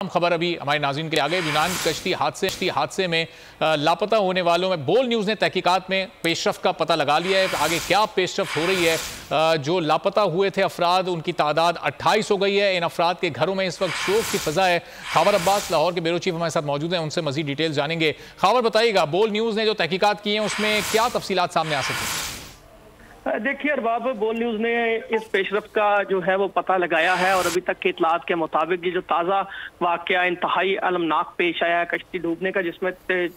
खबर अभी हमारे नाज़रीन के आगे। यूनान कश्ती हादसे में लापता होने वालों में बोल न्यूज़ ने तहकीकात में पेशरफ का पता लगा लिया है। आगे क्या पेशरफ हो रही है? जो लापता हुए थे अफराद, उनकी तादाद 28 हो गई है। इन अफराद के घरों में इस वक्त शोक की फजा है। खावर अब्बास लाहौर के ब्यूरो चीफ हमारे साथ मौजूद हैं, उनसे मजीद डिटेल जानेंगे। खावर, बताइएगा, बोल न्यूज़ ने जो तहकीकात की हैं उसमें क्या तफसीलात सामने आ सकती हैं? देखिए अरबाब, बोल न्यूज ने इस पेशरफ का जो है वो पता लगाया है और अभी तक के इतलात के मुताबिक ये जो ताज़ा वाकया इंतहाई अलमनाक पेश आया है कश्ती डूबने का, जिसमें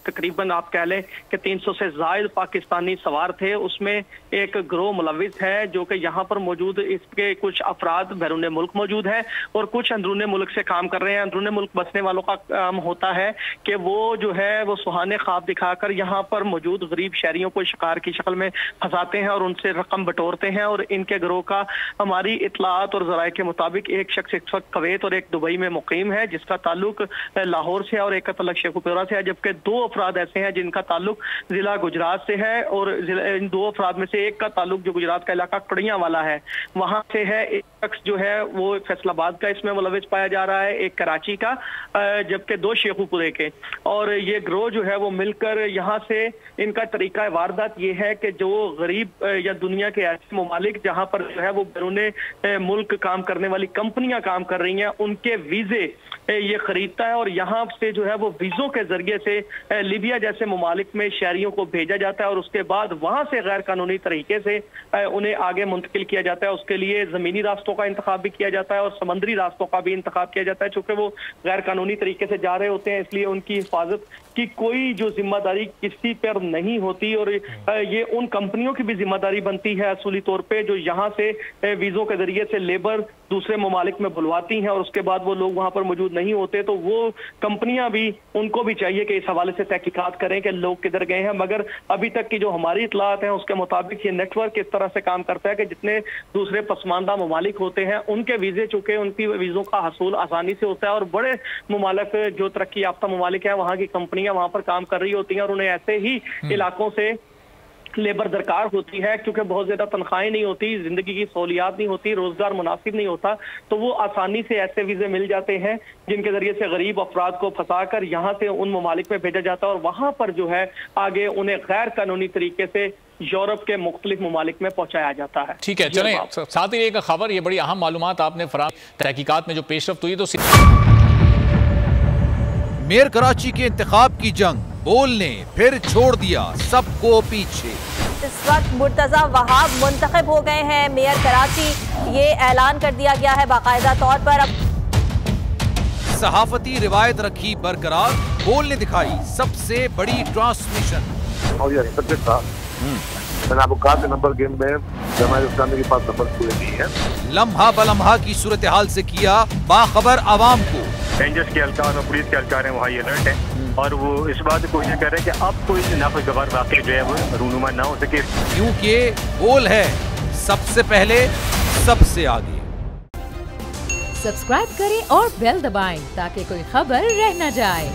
तकरीबन आप कह लें कि 300 से ज़ायद पाकिस्तानी सवार थे। उसमें एक गिरोह मुलविस है जो कि यहाँ पर मौजूद, इसके कुछ अफराद बैरून मुल्क मौजूद है और कुछ अंदरून मुल्क से काम कर रहे हैं। अंदरून मुल्क बसने वालों का काम होता है कि वो जो है वो सुहाने ख्वाब दिखाकर यहाँ पर मौजूद गरीब शहरियों को शिकार की शक्ल में फंसाते हैं और उनसे रकम बटोरते हैं। और इनके गिरोह का हमारी इतलात और ज़राए के मुताबिक एक शख्स इस वक्त कुवैत और एक दुबई में मुकीम है, जिसका ताल्लुक लाहौर से है और एक का ताल्लुक शेखुपुरा से है, जबकि 2 अफराद ऐसे हैं जिनका ताल्लुक जिला गुजरात से है और इन 2 अफराद में से एक का ताल्लुक जो गुजरात का इलाका कड़ियां वाला है वहां से है। एक शख्स जो है वो फैसलाबाद का इसमें मुलविस पाया जा रहा है, एक कराची का, जबकि 2 शेखुपुरे के। और ये गिरोह जो है वो मिलकर यहाँ से, इनका तरीका वारदात ये है कि जो गरीब या दुनिया के ऐसे ममालिक जहां पर जो है वो बैरून मुल्क काम करने वाली कंपनियां काम कर रही हैं, उनके वीजे ये खरीदता है और यहाँ से जो है वो वीजों के जरिए से लीबिया जैसे ममालिक में शहरियों को भेजा जाता है और उसके बाद वहां से गैर कानूनी तरीके से उन्हें आगे मुंतकिल किया जाता है। उसके लिए जमीनी रास्तों का इंतखाब भी किया जाता है और समुद्री रास्तों का भी इंतखाब किया जाता है। चूंकि वो गैर कानूनी तरीके से जा रहे होते हैं, इसलिए उनकी हिफाजत की कोई जो जिम्मेदारी किसी पर नहीं होती और ये उन कंपनियों की भी जिम्मेदारी बनती है असूली तौर पे, जो यहाँ से वीजों के जरिए से लेबर दूसरे ममालिक में बुलवाती हैं और उसके बाद वो लोग वहां पर मौजूद नहीं होते। तो वो कंपनियां भी, उनको भी चाहिए कि इस हवाले से तहकीकात करें कि लोग किधर गए हैं। मगर अभी तक की जो हमारी इतलात हैं उसके मुताबिक ये नेटवर्क इस तरह से काम करता है कि जितने दूसरे पसमानदा ममालिक होते हैं उनके वीजे, चूंकि उनकी वीजों का हसूल आसानी से होता है और बड़े ममालिक जो तरक्की याफ्ता ममालिक हैं वहां की कंपनियां वहां पर काम कर रही होती हैं और उन्हें ऐसे ही इलाकों से लेबर दरकार होती है, क्योंकि बहुत ज्यादा तनख्वाहें नहीं होती, जिंदगी की सहूलियात नहीं होती, रोजगार मुनासिब नहीं होता, तो वो आसानी से ऐसे वीजे मिल जाते हैं जिनके जरिए से गरीब अफराद को फंसाकर यहाँ से उन ममालिक में भेजा जाता है और वहां पर जो है आगे उन्हें गैर कानूनी तरीके से यूरोप के मुख्तलिफ ममालिक में पहुंचाया जाता है। ठीक है, चलें साथ ही एक खबर, ये बड़ी अहम मालूमात आपने फराहम, तहकीकात में जो पेशरफ्त हुई। तो मेयर कराची के इंतखाब की जंग, बोल ने फिर छोड़ दिया सबको पीछे। इस वक्त मुर्तजा वहाब मुंतखब हो गए हैं मेयर कराची, ये ऐलान कर दिया गया है बाकायदा तौर पर। अब सहाफती रिवायत रखी बरकरार, बोल ने दिखाई सबसे बड़ी ट्रांसमिशन। और ये सब्जेक्ट था, मैंने आपको कहा कि नंबर गेम में जमात इस्लामी के पास नंबर पूरे नहीं है। लम्हा बलम्हा की सूरत हाल से किया बाखबर आवाम को। रेंजर्स के एहलकार और पुलिस के एहलकार हैं वहाँ अलर्ट है और वो इस बात की कोशिश कर रहे हैं कि अब कोई नाखुशगवार वाक़या जो है वो रूनुमा ना हो सके, क्योंकि बोल है सबसे पहले सबसे आगे। सब्सक्राइब करें और बेल दबाएं ताकि कोई खबर रह न जाए।